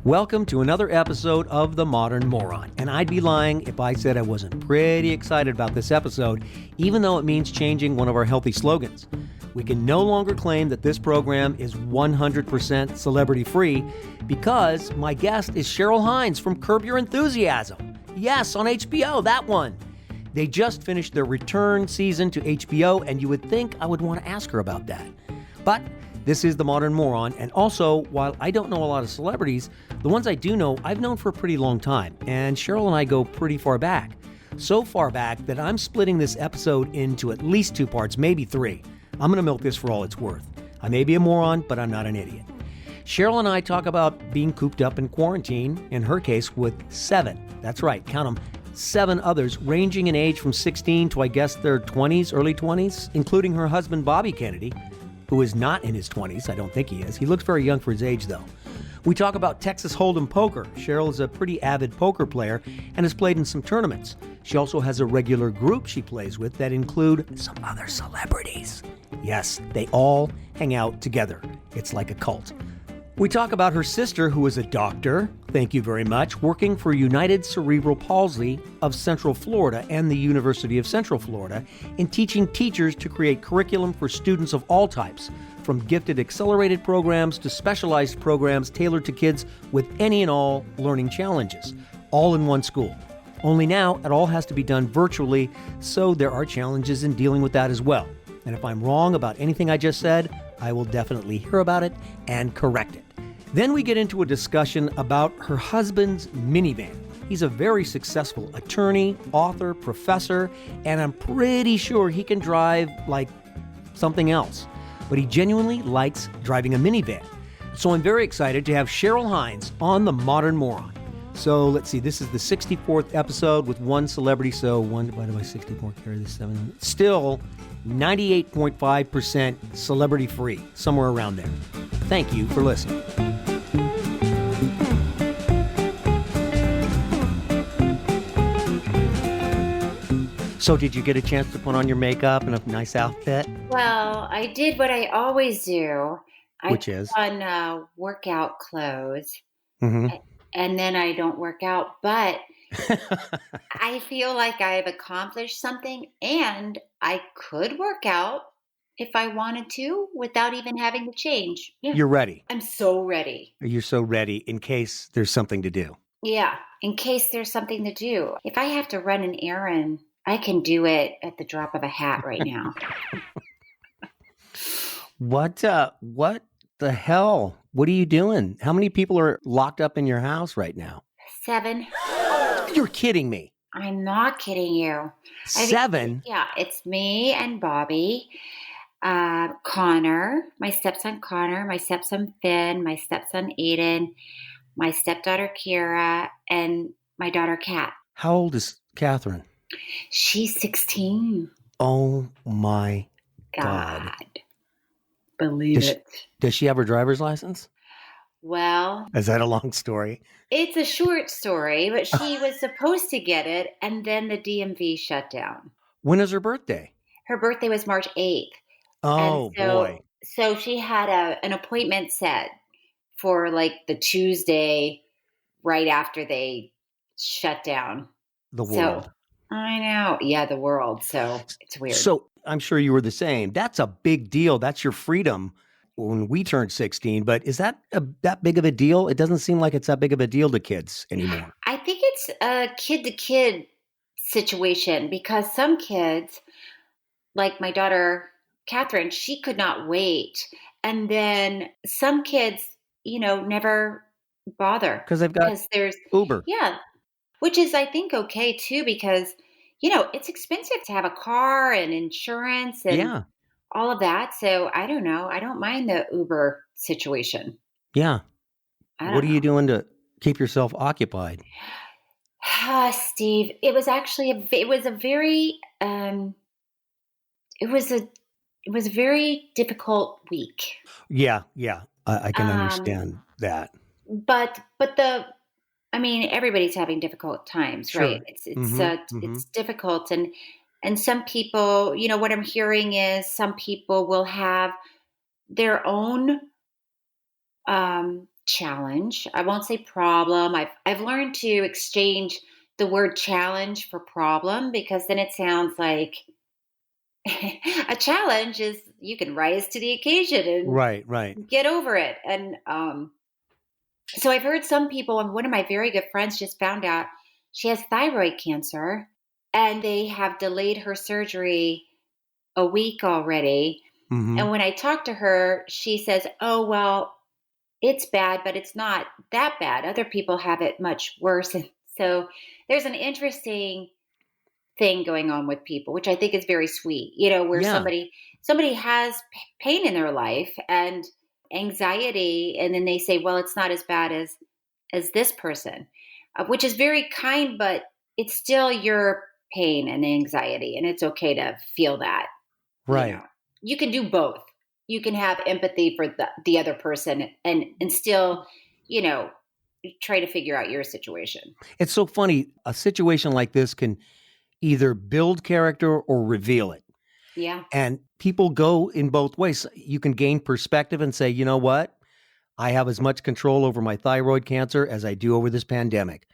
Welcome to another episode of The Modern Moron, and I'd be lying if I said I wasn't pretty excited about this episode, even though it means changing one of our healthy slogans. We can no longer claim that this program is 100% celebrity-free because my guest is Cheryl Hines from Curb Your Enthusiasm. Yes, on HBO, that one. They just finished their return season to HBO, and you would think I would want to ask her about that. But this is The Modern Moron, and also, while I don't know a lot of celebrities, the ones I do know, I've known for a pretty long time, and Cheryl and I go pretty far back. So far back that I'm splitting this episode into at least 2 parts, maybe 3. I'm going to milk this for all it's worth. I may be a moron, but I'm not an idiot. Cheryl and I talk about being cooped up in quarantine, in her case with 7. That's right, count them, 7 others, ranging in age from 16 to I guess their 20s, early 20s, including her husband Bobbie Kennedy, who is not in his 20s. I don't think he is. He looks very young for his age, though. We talk about Texas Hold'em poker. Cheryl is a pretty avid poker player and has played in some tournaments. She also has a regular group she plays with that include some other celebrities. Yes, they all hang out together. It's like a cult. We talk about her sister, who is a doctor, thank you very much, working for United Cerebral Palsy of Central Florida and the University of Central Florida in teaching teachers to create curriculum for students of all types, from gifted accelerated programs to specialized programs tailored to kids with any and all learning challenges, all in one school. Only now, it all has to be done virtually, so there are challenges in dealing with that as well. And if I'm wrong about anything I just said, I will definitely hear about it and correct it. Then we get into a discussion about her husband's minivan. He's a very successful attorney, author, professor, and I'm pretty sure he can drive like something else. But he genuinely likes driving a minivan. So I'm very excited to have Cheryl Hines on The Modern Moron. So let's see, this is the 64th episode with one celebrity, so 1 divided by 64, carry the 7. Still 98.5% celebrity free, somewhere around there. Thank you for listening. So did you get a chance to put on your makeup and a nice outfit? Well, I did what I always do. Which is? I put on workout clothes, Mm-hmm. and then I don't work out, but I feel like I've accomplished something, and I could work out if I wanted to without even having to change. Yeah. You're ready. I'm so ready. You're so ready in case there's something to do. Yeah, in case there's something to do. If I have to run an errand, I can do it at the drop of a hat right now. What the hell? What are you doing? How many people are locked up in your house right now? 7. You're kidding me. I'm not kidding you. 7? Yeah, it's me and Bobbie, Connor, my stepson Finn, my stepson Aiden, my stepdaughter Kira, and my daughter Kat. How old is Catherine? She's 16. Oh my God. Believe it. Does she have her driver's license? Well, Is that a long story? it's a short story, but she was supposed to get it, and then the DMV shut down. When is her birthday? Her birthday was March 8th. Oh, And boy. So she had an appointment set for like the Tuesday right after they shut down. The world. So I know. Yeah, the world. So it's weird. So I'm sure you were the same. That's a big deal. That's your freedom when we turned 16. But is that that big of a deal? It doesn't seem like it's that big of a deal to kids anymore. I think it's a kid-to-kid situation because some kids, like my daughter Catherine, she could not wait. And then some kids, never bother. Because they've got there's Uber. Yeah, which is, I think, okay, too, because, it's expensive to have a car and insurance and all of that. So I don't know. I don't mind the Uber situation. Yeah. What are you doing to keep yourself occupied? Steve, it was actually it was a very difficult week. Yeah. I can understand that. But everybody's having difficult times, Sure. right? It's difficult, and some people, what I'm hearing is some people will have their own challenge. I won't say problem. I've learned to exchange the word challenge for problem because then it sounds like a challenge is you can rise to the occasion Right, right. and get over it. And so I've heard some people, and one of my very good friends just found out she has thyroid cancer and they have delayed her surgery a week already. Hmm. And when I talk to her, she says, "Oh, well, it's bad, but it's not that bad. Other people have it much worse." And so there's an interesting thing going on with people, which I think is very sweet, where Yeah, somebody has pain in their life and anxiety, and then they say, "Well, it's not as bad as this person," which is very kind, but it's still your pain and anxiety, and it's okay to feel that. You know, right. you can do both. You can have empathy for the other person and still, you know, try to figure out your situation. It's so funny. A situation like this can either build character or reveal it. Yeah. And people go in both ways. You can gain perspective and say, you know what? I have as much control over my thyroid cancer as I do over this pandemic.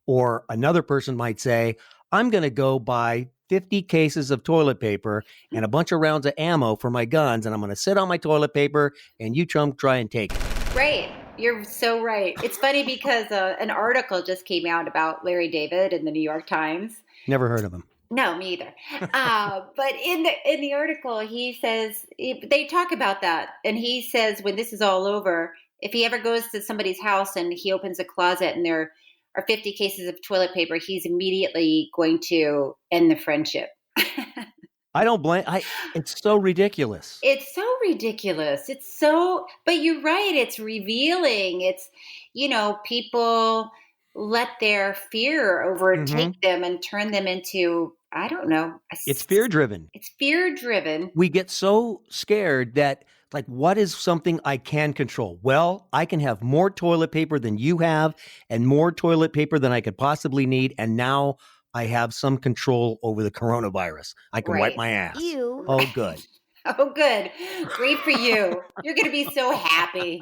Or another person might say, I'm going to go buy 50 cases of toilet paper and a bunch of rounds of ammo for my guns, and I'm going to sit on my toilet paper, and you Trump try and take it. Right. You're so right. It's funny because an article just came out about Larry David in the New York Times. Never heard of him. No, me either. But in the article, he says they talk about that, and he says when this is all over, if he ever goes to somebody's house and he opens a closet and there are 50 cases of toilet paper, he's immediately going to end the friendship. I don't blame. It's so ridiculous. It's so ridiculous. But you're right. It's revealing. People let their fear Hmm. overtake them and turn them into, I don't know. It's fear driven. It's fear driven. We get so scared that, like, what is something I can control? Well, I can have more toilet paper than you have and more toilet paper than I could possibly need. And now I have some control over the coronavirus. I can wipe Right. my ass. Ew. Oh, good. Oh, good. Great for you. You're going to be so happy.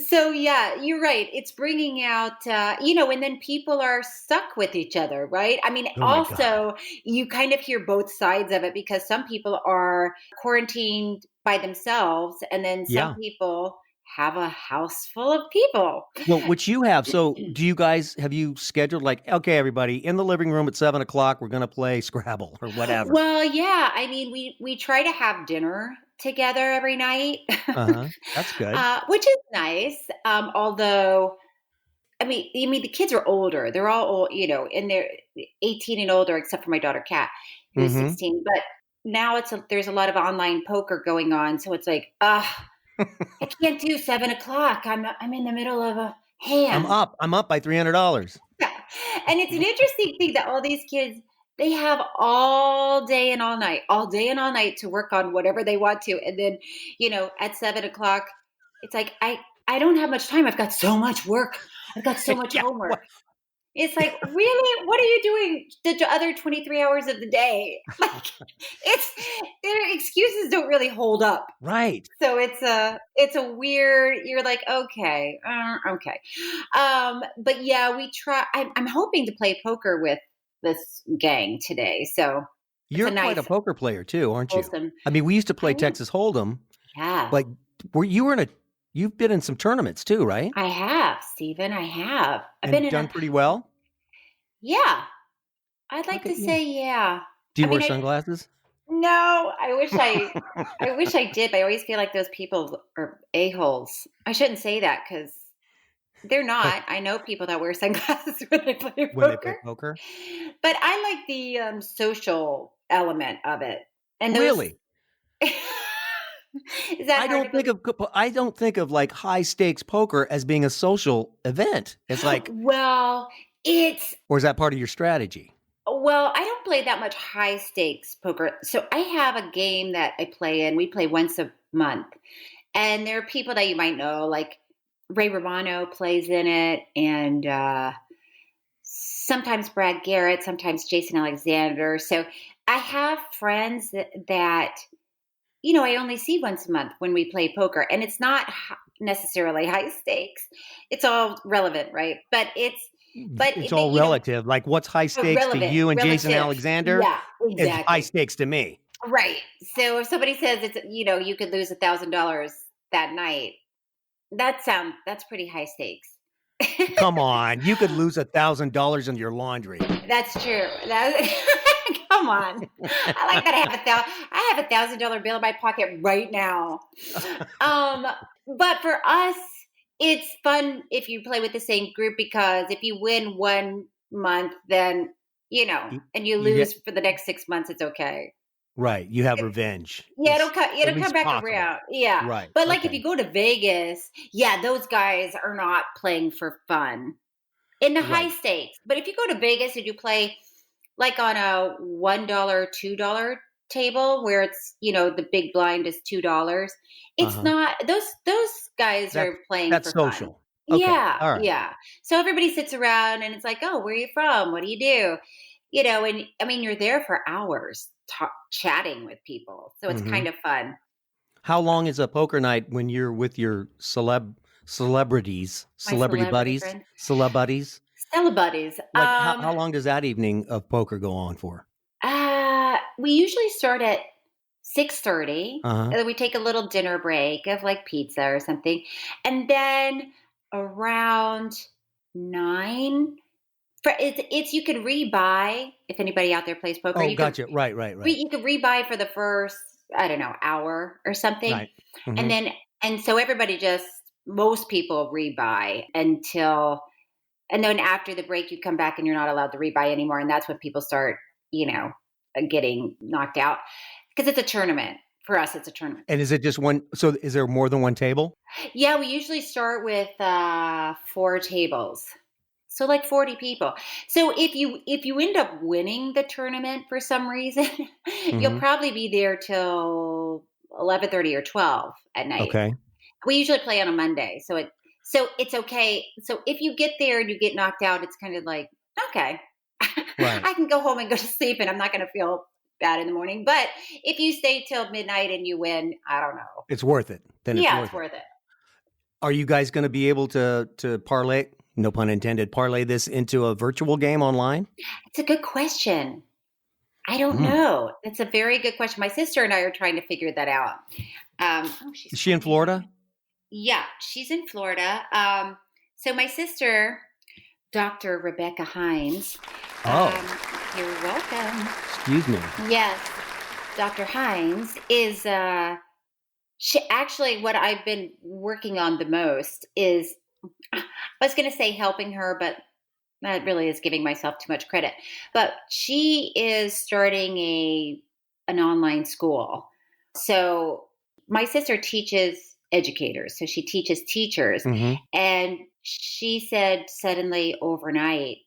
So yeah, you're right. It's bringing out, and then people are stuck with each other, right? I mean, Oh, my God. also, you kind of hear both sides of it because some people are quarantined by themselves, and then some Yeah. people have a house full of people. Well, which you have. So have you scheduled, like, okay, everybody in the living room at 7 o'clock, we're going to play Scrabble or whatever? Well, yeah, I mean, we try to have dinner together every night, Uh huh. That's good. which is nice. Although I mean, the kids are older. They're all old, and they're 18 and older, except for my daughter Kat, who's Hmm. 16. But now there's a lot of online poker going on, so it's like, I can't do 7 o'clock. I'm in the middle of a I'm hand. up. I'm up by $300. Yeah. And it's an interesting thing that all these kids they have all day and all night to work on whatever they want to, and then at 7 o'clock, it's like I don't have much time. I've got so much work. I've got so much Yeah. homework. It's like, really? What are you doing the other 23 hours of the day? Like, it's their excuses don't really hold up. Right. So it's a weird. You're like, okay, okay, but yeah, we try. I'm hoping to play poker with this gang today. So it's a You're quite a nice, poker player too, aren't you? wholesome. I mean, we used to I play am. Texas Hold'em, Yeah, but you've been in some tournaments too, right? I have, Stephen. I have. I've been And in done a. pretty well? Yeah, I'd like Look to at you. say yeah. Do I you wear mean, sunglasses? no. I wish I did. But I always feel like those people are a-holes. I shouldn't say that because they're not. I know people that wear sunglasses when they play When they play poker. poker? But I like the social element of it. And those Really? is that hard to believe? I don't think of like high stakes poker as being a social event. It's like, Well, it's or is that part of your strategy? I don't play that much high stakes poker. So I have a game that I play in. We play once a month. And there are people that you might know, like Ray Romano plays in it, and sometimes Brad Garrett, sometimes Jason Alexander. So I have friends that I only see once a month when we play poker, and it's not necessarily high stakes. It's all relevant, right? It's all relative. Like what's high stakes to relevant, you and Jason relative. Alexander Yeah, is high exactly. stakes to me. Right. So if somebody says you could lose $1,000 that night, that's pretty high stakes. Come on, you could lose $1,000 in your laundry. That's true. Come on. I like that I have $1,000 bill in my pocket right now. But for us, it's fun if you play with the same group, because if you win one month, then and you You get lose for the next 6 months, it's okay. right. You have revenge. Yeah, It's at it'll come least back possible. around. Yeah. Right. But like if Okay. you go to Vegas, yeah, those guys are not playing for fun in the high Right. stakes. But if you go to Vegas and you play like on a $1, $2 table where it's, the big blind is $2, it's Uh-huh. not those guys That's are playing that's for fun. social. Okay. Yeah, All right. yeah. So everybody sits around and it's like, "Oh, where are you from? What do you do?" And I mean, you're there for hours chatting with people. So it's Mm-hmm. kind of fun. How long is a poker night when you're with your celebrities, My celebrity celebrity buddies, friend, celeb buddies? Stella buddies. Like how long does that evening of poker go on for? We usually start at 6:30, Uh-huh. and then we take a little dinner break of like pizza or something. And then around 9, it's you could rebuy if anybody out there plays poker. Oh, gotcha. Right. You could rebuy for the first, I don't know, hour or something. Right. Mm-hmm. And then and so everybody just most people rebuy until and then after the break you come back and you're not allowed to rebuy anymore, and that's when people start, getting knocked out because it's a tournament. For us, it's a tournament. And is it just one? So is there more than one table? Yeah, we usually start with 4 tables. So like 40 people. So if you end up winning the tournament for some reason, you'll Mm-hmm. probably be there till 11:30 or 12 at night. Okay. We usually play on a Monday, so it's okay. So if you get there and you get knocked out, it's kind of like, okay, Right. I can go home and go to sleep and I'm not going to feel bad in the morning. But if you stay till midnight and you win, I don't know. It's worth it. Then it's Yeah, worth it's it. worth it. Are you guys going to be able to parlay, no pun intended, parlay this into a virtual game online? It's a good question. I don't Mm. know. It's a very good question. My sister and I are trying to figure that out. She's Is she in calling me. Florida? Yeah, she's in Florida. So my sister, Dr. Rebecca Hines. Oh, You're welcome. excuse me. Yes, Dr. Hines is. She actually, what I've been working on the most is, I was going to say helping her, but that really is giving myself too much credit. But she is starting an online school. So my sister teaches educators, so she teaches teachers, Mm-hmm. and she said suddenly overnight,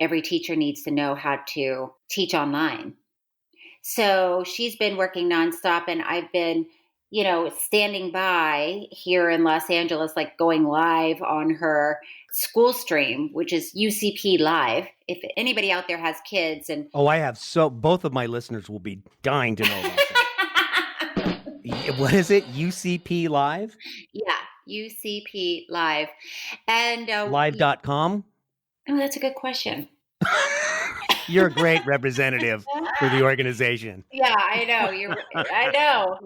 every teacher needs to know how to teach online. So she's been working nonstop, and I've been, standing by here in Los Angeles, like going live on her school stream, which is UCP Live. If anybody out there has kids and Oh, I have both of my listeners will be dying to know about that. What is it? UCP Live? yeah, UCP Live. And Live.com? oh, that's a good question. You're a great representative for the organization. Yeah, I know. I know.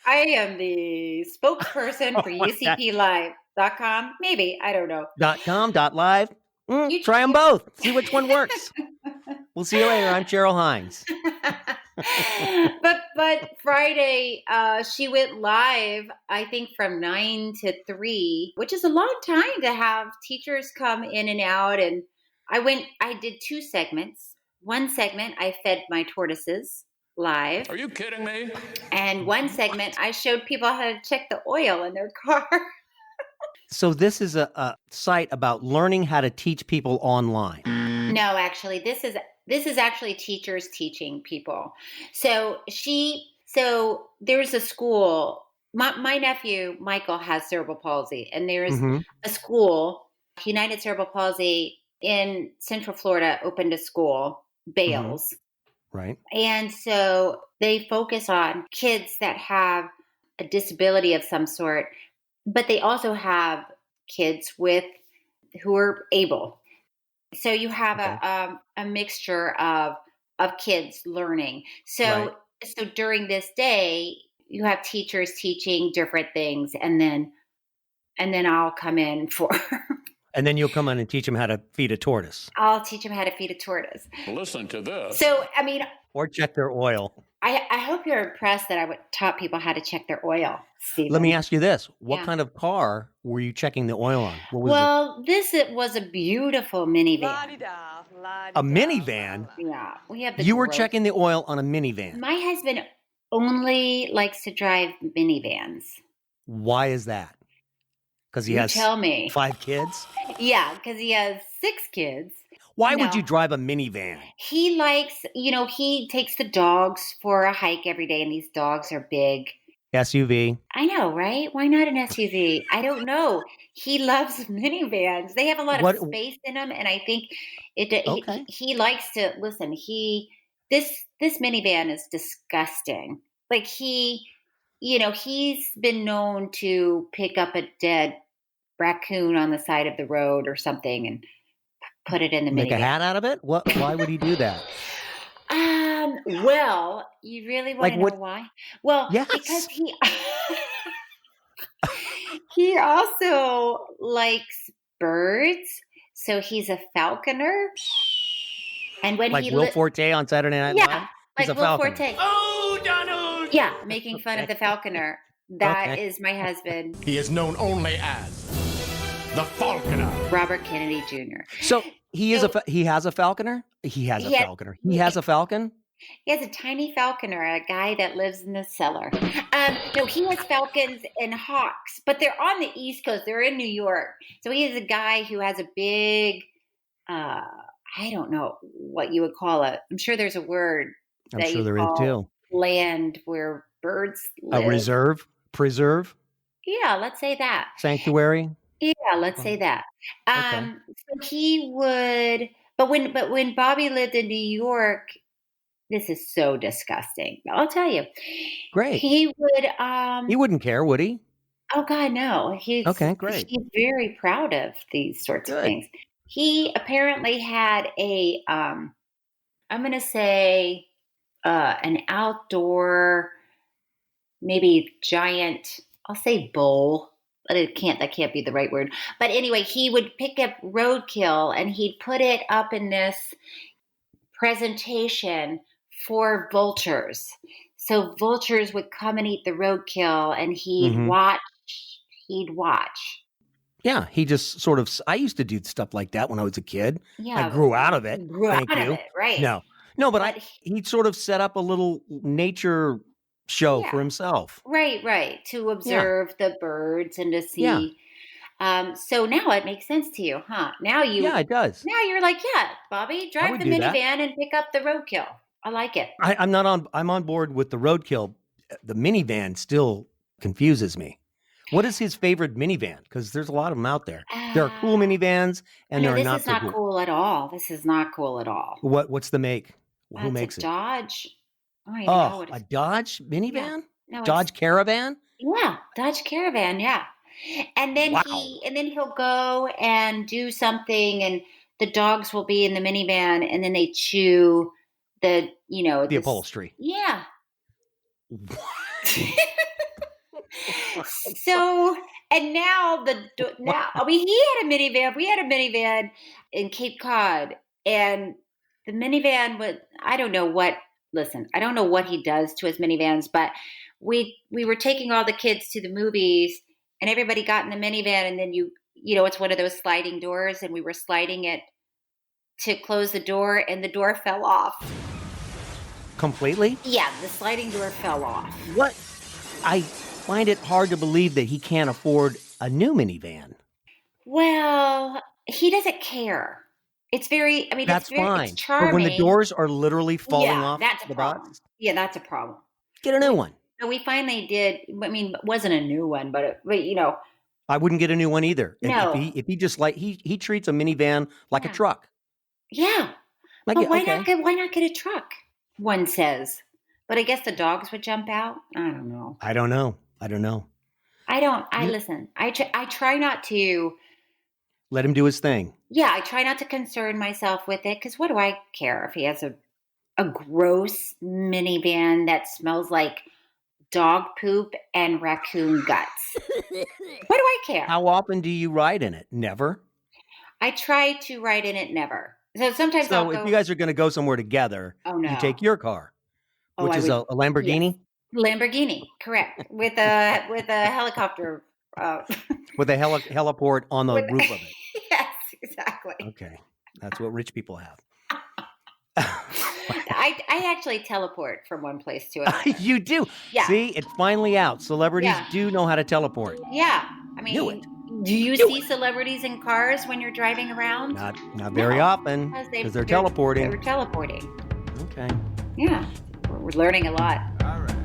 I am the spokesperson for UCPLive.com. Maybe. I don't know. .com, .live. You, Try them you, both. See which one works. We'll see you later. I'm Cheryl Hines. but Friday, she went live, I think from 9 to 3, which is a long time to have teachers come in and out. And I did 2 segments. One segment, I fed my tortoises live. Are you kidding me? And one segment, I showed people how to check the oil in their car. So this is a site about learning how to teach people online. No, actually, this is actually teachers teaching people. So there's a school. My nephew Michael has cerebral palsy, and there's a school, United Cerebral Palsy in Central Florida, opened a school, Bales. Right. And so they focus on kids that have a disability of some sort, but they also have kids who are able. So you have Okay. a mixture of kids learning. Right. So during this day, you have teachers teaching different things, and then I'll come in for And then you'll come in and teach them how to feed a tortoise I'll teach them how to feed a tortoise. Listen to this. So I mean, or check their oil. I hope you're impressed that I taught people how to check their oil, Stephen. Let me ask you this. What Yeah. kind of car were you checking the oil on? What was Well, it was a beautiful minivan. a minivan? Yeah, we have the You were gross- checking the oil on a minivan. My husband only likes to drive minivans. Why is that? Because he You has tell me. 5 kids? Yeah, because he has 6 kids. Why would No. you drive a minivan? He likes, he takes the dogs for a hike every day, and these dogs are big. SUV. I know, right? Why not an SUV? I don't know. He loves minivans. They have a lot What- of space in them, and I think Okay. he likes to listen. This minivan is disgusting. Like he's been known to pick up a dead raccoon on the side of the road or something and put it in the Make minivan. a hat out of it? What? Why would he do that? Well, you really want Like to know what- why? Well, Yes. because he also likes birds, so he's a falconer. And when Like he Will Forte on Saturday Night yeah, Live? He's like a Will falconer. Forte. Oh, Donald! Yeah, making fun of the falconer. That Okay. is my husband, He is known only as the Falconer. Robert Kennedy Jr. So he has a falconer? He has a He has- falconer. He has a falcon? He has a tiny falconer, a guy that lives in the cellar. No, he has falcons and hawks, but they're on the East Coast. They're in New York. So he is a guy who has a big, I don't know what you would call it. I'm sure there's a word I'm that sure you there is call too. land where birds A live. reserve? Preserve? Yeah, let's say that. Sanctuary? Yeah, let's say that. Okay. So he would, but when Bobbie lived in New York, this is so disgusting. I'll tell you. Great. He would He wouldn't care, would he? oh God, no. Okay, great. He's very proud of these sorts of Good. things. He apparently had I'm gonna say an outdoor, maybe giant, I'll say bowl, but that can't be the right word. But anyway, he would pick up roadkill and he'd put it up in this presentation for vultures. So vultures would come and eat the roadkill and he'd Mhm. watch. Yeah, he just sort of. I used to do stuff like that when I was a kid. Yeah. I grew out of it. Grew Thank out of you. it, right. No, but he'd sort of set up a little nature show Yeah. for himself. Right. To observe the birds and to see. Yeah. So now it makes sense to you, huh? Now Yeah, it does. now you're like, yeah, Bobbie, drive would the do that. minivan and pick up the roadkill. I like it. I'm on board with the roadkill. The minivan still confuses me. What is his favorite minivan? Because there's a lot of them out there. There are cool minivans, and no, there are this not is so not cool. cool at all. This is not cool at all. What's the make? Who That's makes a it? Dodge. I don't even know Oh, what a it's. Dodge minivan? No, it's- Dodge Caravan? Yeah, Dodge Caravan, yeah. And then Wow. he'll go and do something and the dogs will be in the minivan and then they chew the The upholstery. Yeah. So and now he had a minivan. We had a minivan in Cape Cod and the minivan I don't know what he does to his minivans, but we were taking all the kids to the movies and everybody got in the minivan and then it's one of those sliding doors and we were sliding it to close the door and the door fell off. Completely? Yeah, the sliding door fell off. What? I find it hard to believe that he can't afford a new minivan. Well, he doesn't care. It's very, That's fine. it's charming. But when the doors are literally falling off that's a the problem. box, Yeah, that's a problem. get a new one. So we finally did. It wasn't a new one, but I wouldn't get a new one either. No. If he just he treats a minivan like a Yeah. truck. yeah. Like, But why okay. not get a truck? one says. But I guess the dogs would jump out. I don't know. I don't know. Listen, I try not to. Let him do his thing. Yeah, I try not to concern myself with it because what do I care if he has a gross minivan that smells like dog poop and raccoon guts? What do I care? How often do you ride in it? Never? I try to ride in it never. So sometimes So if you guys are going to go somewhere together, you take your car, which is a Lamborghini? Yes. Lamborghini, correct. With a helicopter. With a heliport on the roof of it. Yes, exactly. Okay. That's what rich people have. I actually teleport from one place to another. You do? Yeah. See, it's finally out. Celebrities do know how to teleport. Yeah. I mean, do you see celebrities in cars when you're driving around? Not very often, because they're teleporting. They're teleporting. Okay. Yeah. We're learning a lot. All right.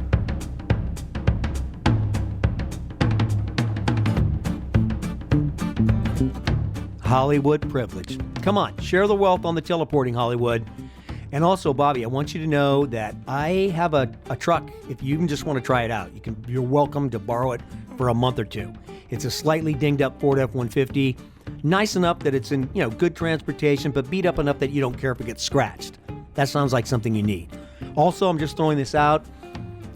Hollywood privilege. Come on, share the wealth on the teleporting, Hollywood. And also, Bobbie, I want you to know that I have a truck. If you even just want to try it out, you're welcome to borrow it for a month or two. It's a slightly dinged up Ford F-150, nice enough that it's in good transportation, but beat up enough that you don't care if it gets scratched. That sounds like something you need. Also, I'm just throwing this out.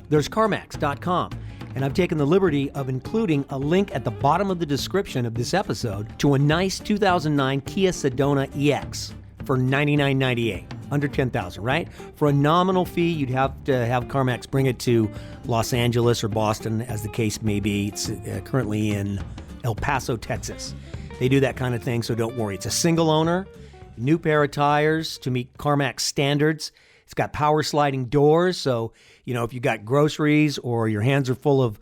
There's CarMax.com. And I've taken the liberty of including a link at the bottom of the description of this episode to a nice 2009 Kia Sedona EX for $99.98, under $10,000, right? For a nominal fee, you'd have to have CarMax bring it to Los Angeles or Boston, as the case may be. It's currently in El Paso, Texas. They do that kind of thing, so don't worry. It's a single owner, new pair of tires to meet CarMax standards. It's got power sliding doors, so if you got groceries or your hands are full of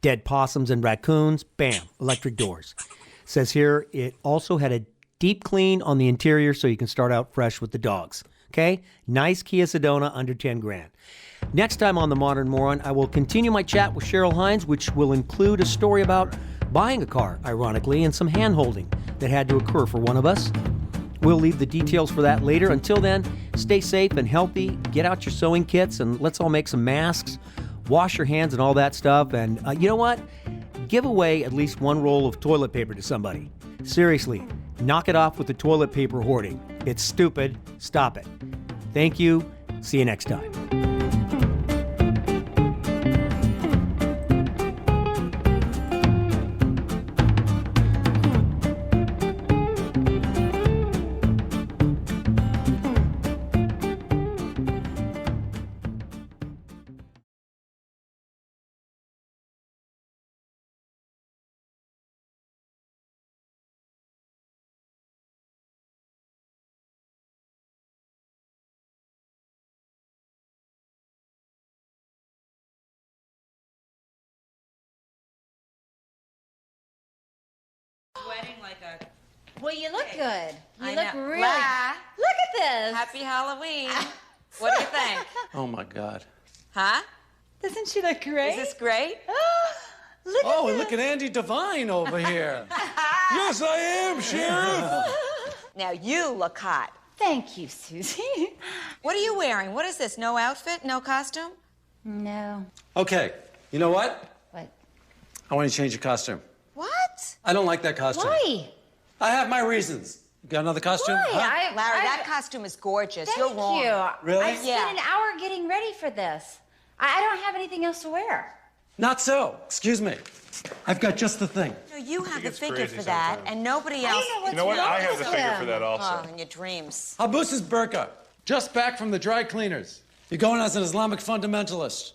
dead possums and raccoons, bam, electric doors. It says here it also had a deep clean on the interior so you can start out fresh with the dogs. Okay? Nice Kia Sedona under 10 grand. Next time on The Modern Moron, I will continue my chat with Cheryl Hines, which will include a story about buying a car, ironically, and some hand-holding that had to occur for one of us. We'll leave the details for that later. Until then, stay safe and healthy. Get out your sewing kits and let's all make some masks. Wash your hands and all that stuff. And you know what? Give away at least one roll of toilet paper to somebody. Seriously, knock it off with the toilet paper hoarding. It's stupid. Stop it. Thank you. See you next time. Sweating like a... Well, you look good. You I look know. really... La. Look at this. Happy Halloween. What do you think? Oh my God. Huh? Doesn't she look great? Is this great? Look at this. Look at Andy Devine over here. Yes, I am, Sheriff. Now you look hot. Thank you, Susie. What are you wearing? What is this? No outfit? No costume? No. Okay, you know what? What? I want you to change your costume. What? I don't like that costume. Why? I have my reasons. You got another costume? Why? Huh? Larry, that costume is gorgeous. Thank You're wrong. you. Really? I spent an hour getting ready for this. I don't have anything else to wear. Not so. Excuse me. I've got just the thing. No, you have the figure for that, and nobody else. You know what? I have the figure for that also. Oh, in your dreams. Abus is burqa. Just back from the dry cleaners. You're going as an Islamic fundamentalist.